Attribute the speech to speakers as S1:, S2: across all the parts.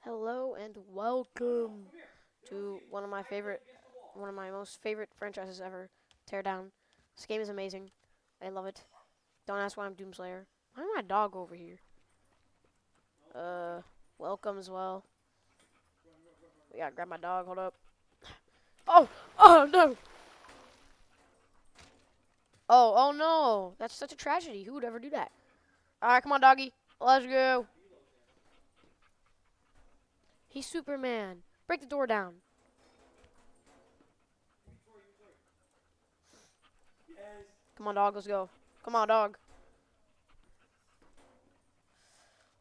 S1: Hello and welcome to one of my most favorite franchises ever, Teardown. This game is amazing. I love it. Don't ask why I'm Doomslayer. Why am my dog over here? Welcome as well. We gotta grab my dog. Hold up. Oh no. Oh no. That's such a tragedy. Who would ever do that? All right, come on, doggy. Let's go. He's Superman. Break the door down. Come on, dog. Let's go. Come on, dog.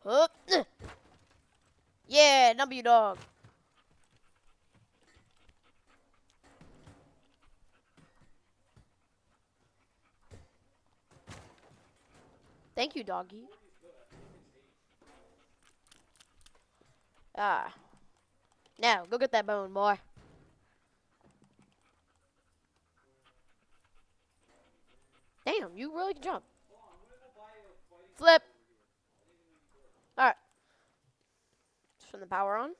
S1: Hup. Yeah, W dog. Thank you, doggy. Ah. Now, go get that bone, boy. Damn, you really can jump. Flip. Alright. Just turn the power on.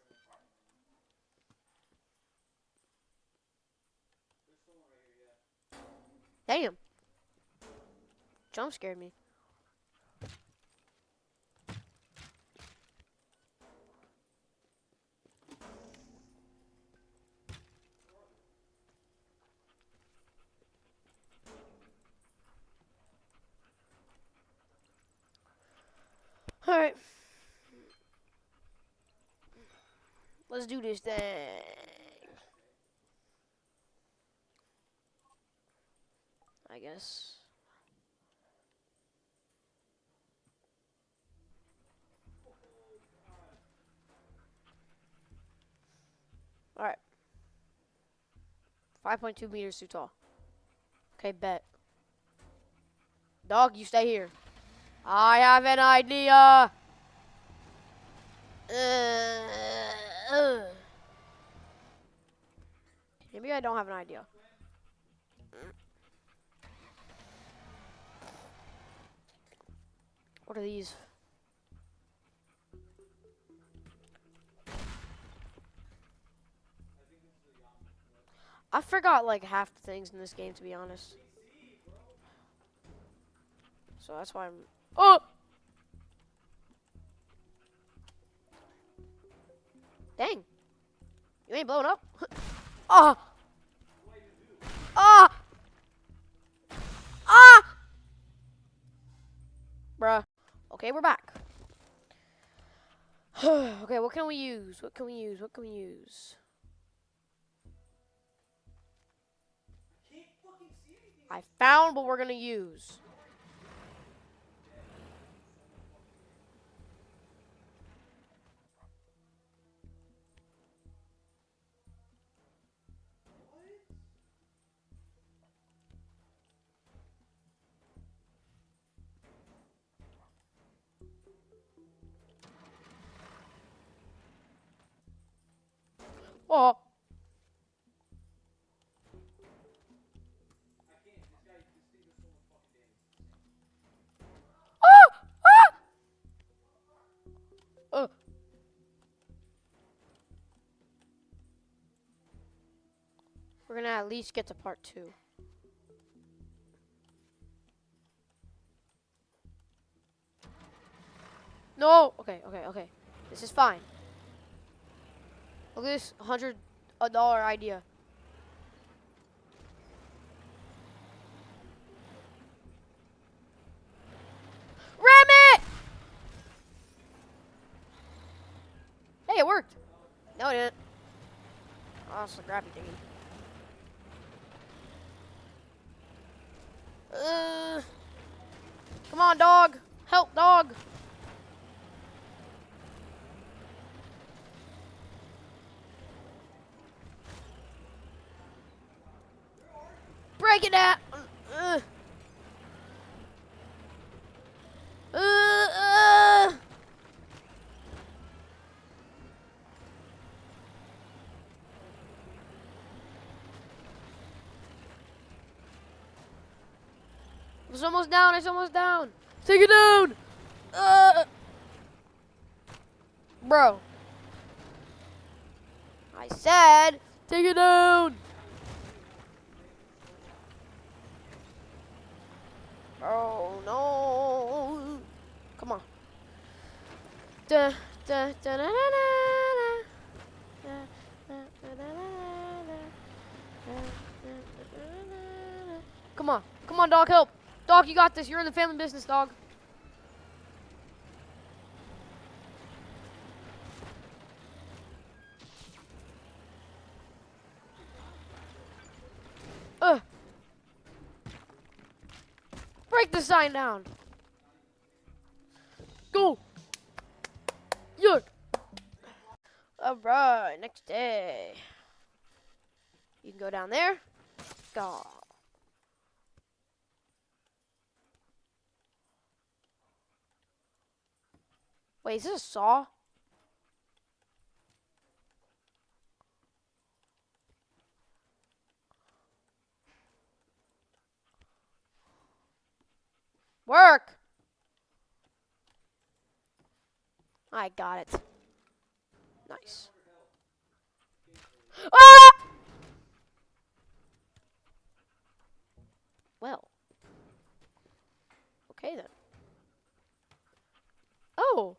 S1: Damn. Jump scared me. Alright. Let's do this thing. I guess. Alright. 5.2 meters too tall. Okay, bet. Dog, you stay here. I have an idea. Maybe I don't have an idea. What are these? I forgot like half the things in this game, to be honest. So that's why I'm. Oh! Dang. You ain't blowing up. Ah! Ah! Ah! Bruh. Okay, we're back. Okay, what can we use? What can we use? What can we use? I found what we're gonna use. Oh. Ah! Ah! We're gonna at least get to part 2. No! Okay. This is fine. Look at this $100 idea. Ram it! Hey, it worked. No, it didn't. Oh, it's a crappy thingy. Come on, dog. Help, dog. Break it out. It's almost down. It's almost down. Take it down. Bro. I said, take it down. Oh no! Come on. Da, da, da, da, da, da, da. Da, da, da, da, da, da. Da, da, da, da, da, da. Come on. Come on, dog, help. Dog, you got this. You're in the family business, dog. Break the sign down. Go. Yeah. Alright, next day. You can go down there. Go. Wait, is this a saw? Work! I got it. Nice. Ah! Well. Okay then. Oh.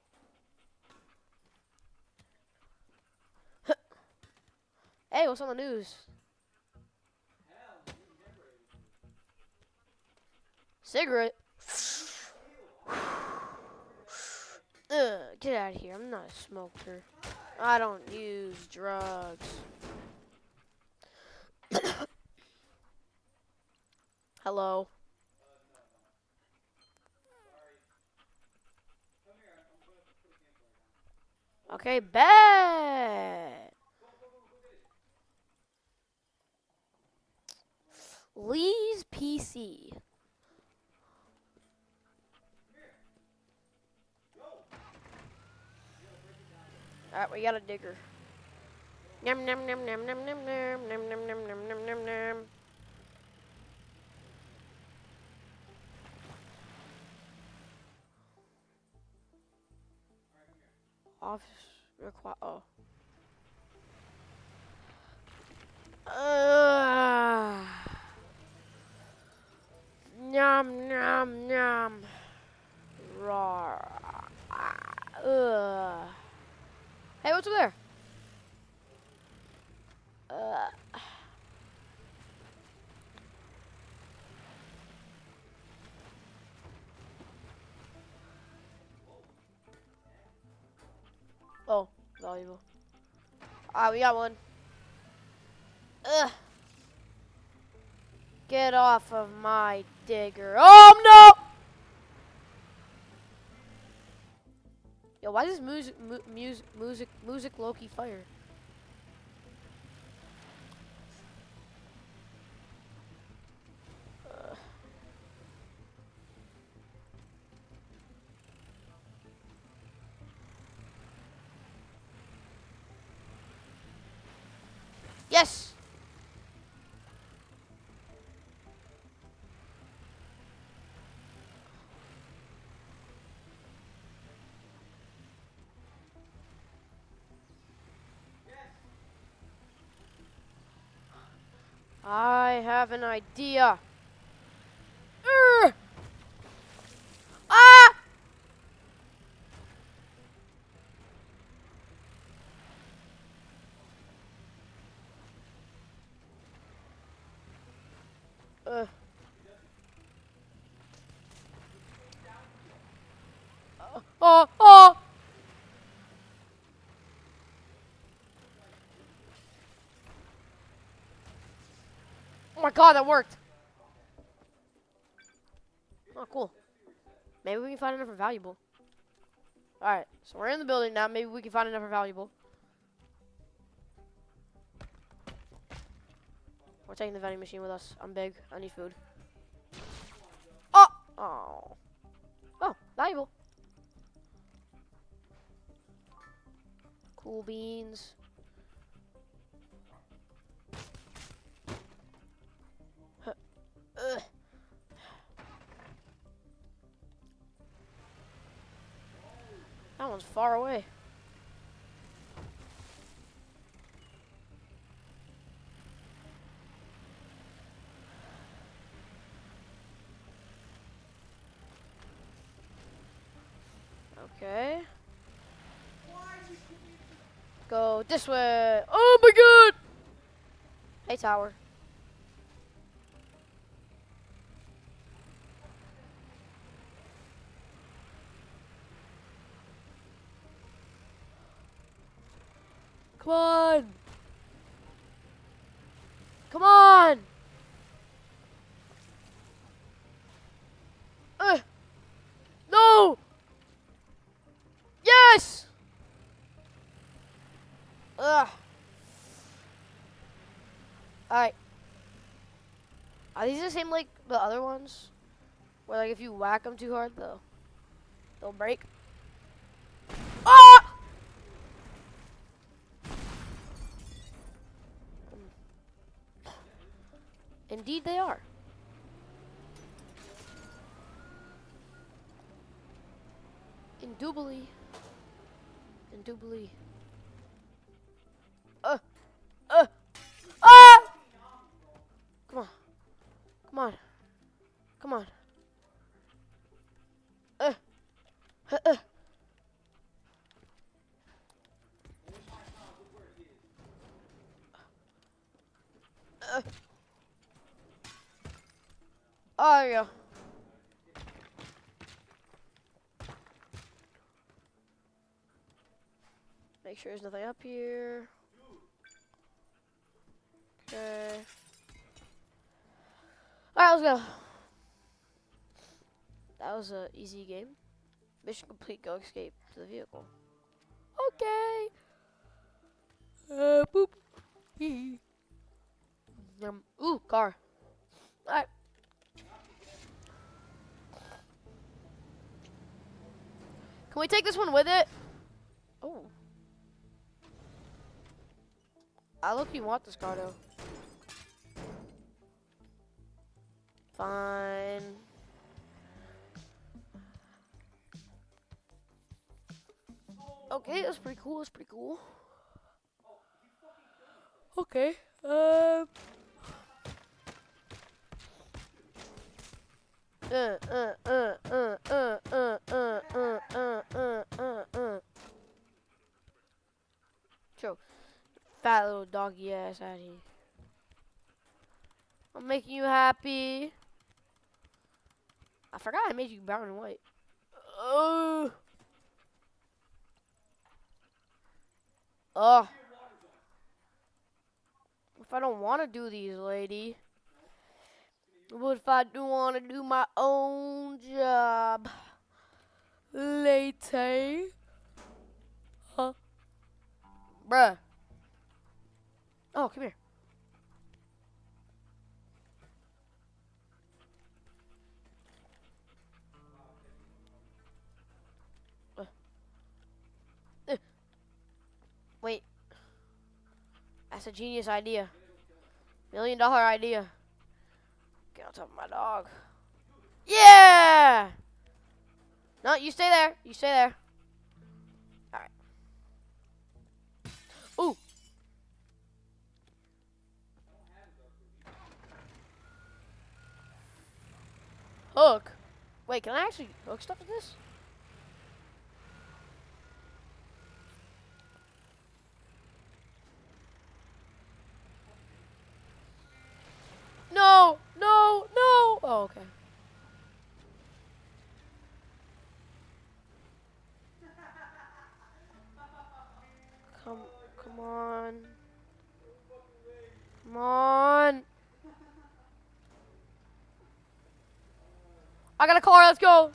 S1: Hey, what's on the news? Cigarette? Get out of here. I'm not a smoker. I don't use drugs. Hello. Okay, bet. Lee's PC. Alright, we got a digger. Nom nom nom nom nom nom nom nom nom nom nom nom nom nom. Office require. Oh. Nom nom nom. Roar. Hey, what's over there? Oh, valuable. We got one. Ugh. Get off of my digger. Oh, no! Yo, why does music Loki fire? Yes! I have an idea. Ah! Oh, oh! Oh my god, that worked. Oh, cool. Maybe we can find another valuable. Alright, so we're in the building now. Maybe we can find another valuable. We're taking the vending machine with us. I'm big. I need food. Oh! Oh. Oh, valuable. Cool beans. That one's far away. Okay. Go this way. Oh my god! Hey, tower. Come on! Come on! No! Yes! Ugh. Alright. Are these the same like the other ones? Where like if you whack them too hard, they'll break? Ah! Indeed they are. Indubitably. Indubitably. Uh! Ah! Come on. Come on. Come on. Uh! Uh! Uh! Oh, there you go. Make sure there's nothing up here. Okay. Alright, let's go. That was an easy game. Mission complete, go escape to the vehicle. Okay. Boop. Ooh, car. Alright. Can we take this one with it? Oh. I look, you want this car though. Fine. Okay, that's pretty cool. That's pretty cool. Okay. Joe, fat little doggy ass out here. I'm making you happy. I forgot I made you brown and white. Oh. Oh. If I don't want to do these, lady. What if I do want to do my own job? Later. Huh? Bruh. Oh, come here. Wait. That's a genius idea. $1 million idea. Get on top of my dog. Yeah! No, you stay there. You stay there. Alright. Ooh. Hook. Wait, can I actually hook stuff to this? No, no, no. Oh, okay. Come on. Come on. I got a car. Let's go.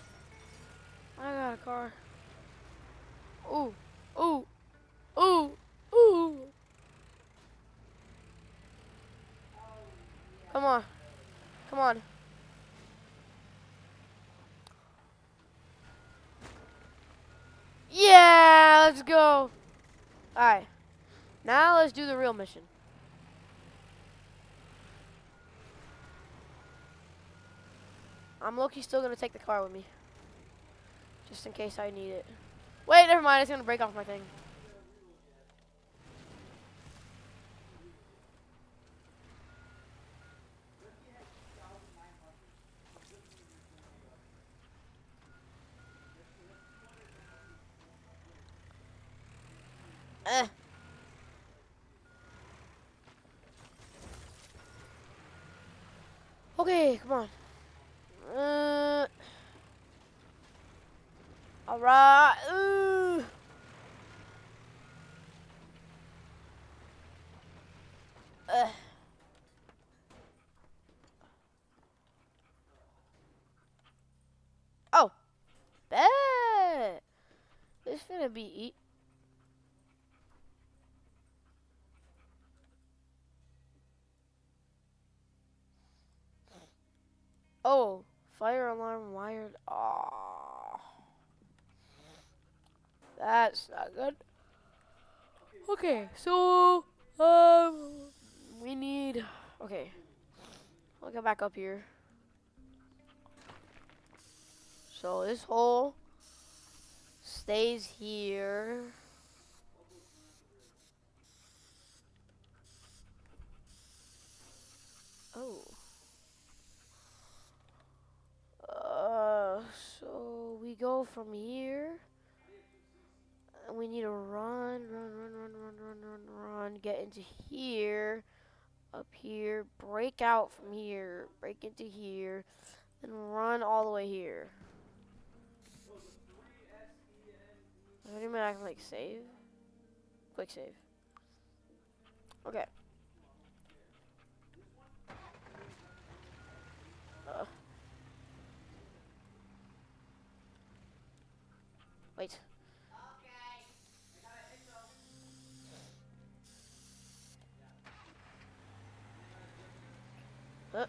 S1: I got a car. Ooh, ooh, ooh, ooh. Come on. Come on. Yeah, let's go. Alright. Now let's do the real mission. I'm low-key still gonna take the car with me. Just in case I need it. Wait, never mind. It's gonna break off my thing. Eh. Okay, come on. All right. Uh. Oh, bet. This finna be eat. Oh, fire alarm wired. Oh, that's not good. Okay, so we need. Okay, I'll go back up here. So this hole stays here. Oh. So we go from here, and we need to run, get into here, up here, break out from here, break into here, and run all the way here. Wait a minute, I can like save? Quick save. Okay. Uh, wait. Uh,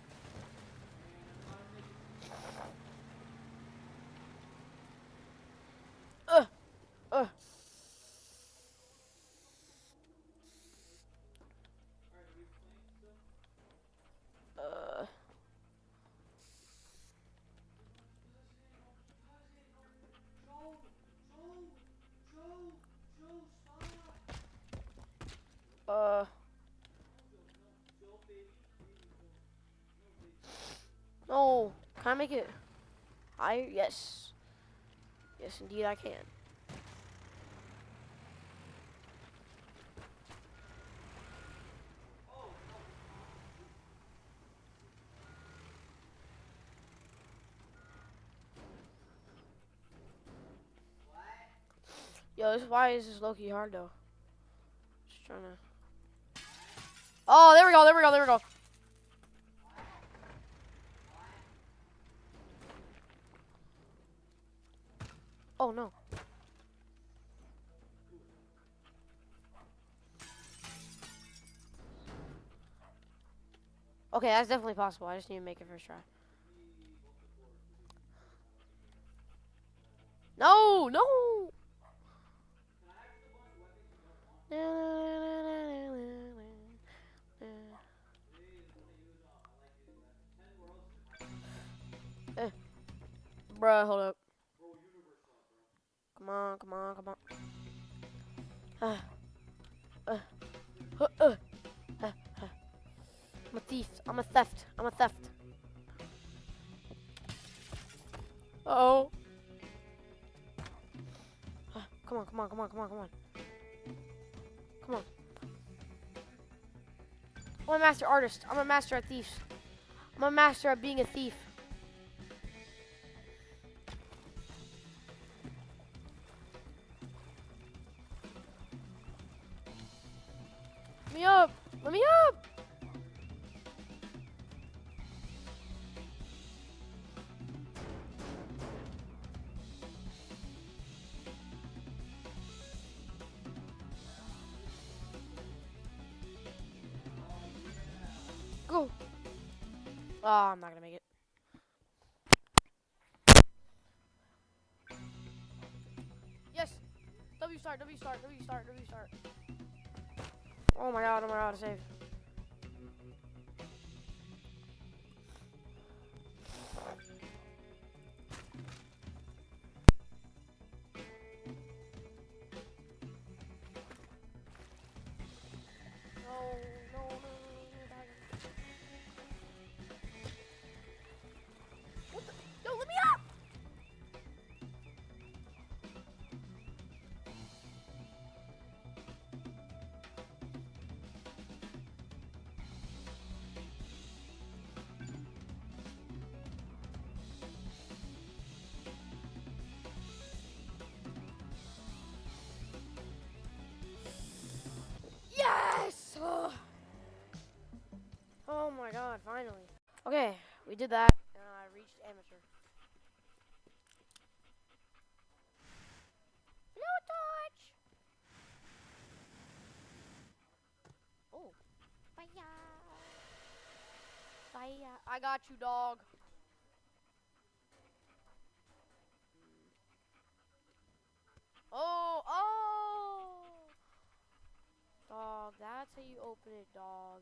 S1: uh, uh. Uh, uh, no. Can I make it higher? Yes. Yes, indeed I can. Yo, why is this low-key hard though? Just trying to. Oh, there we go, there we go, there we go. Oh no. Okay, that's definitely possible. I just need to make it first try. No, no. Eh, bruh, hold up. Come on, come on, come on. Uh, uh, uh, uh. I'm a thief. I'm a theft. I'm a theft. Uh-oh. Come on, come on, come on, come on, come on. Come on. I'm a master artist. I'm a master at thieves. I'm a master at being a thief. Let me up. Let me up. Go. Oh, I'm not gonna make it. Yes. W start, W start, W start, W start. Oh my god, save. No, no, no, no, what the? No, let me up! We did that, and I reached amateur. Blue torch! Oh. Fire! Fire! I got you, dog. Oh! Oh! Dog, that's how you open it, dog.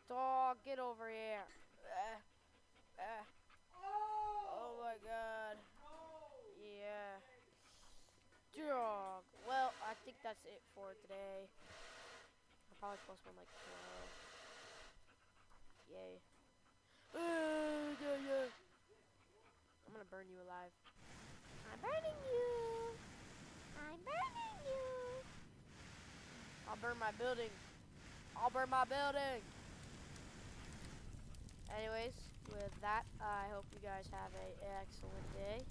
S1: Dog, get over here. Oh my god. Yeah. Dog. Well, I think that's it for today. I'll probably post one like tomorrow. Yay. I'm gonna burn you alive. I'm burning you. I'm burning you. I'll burn my building. I'll burn my building. Anyways, with that, I hope you guys have an excellent day.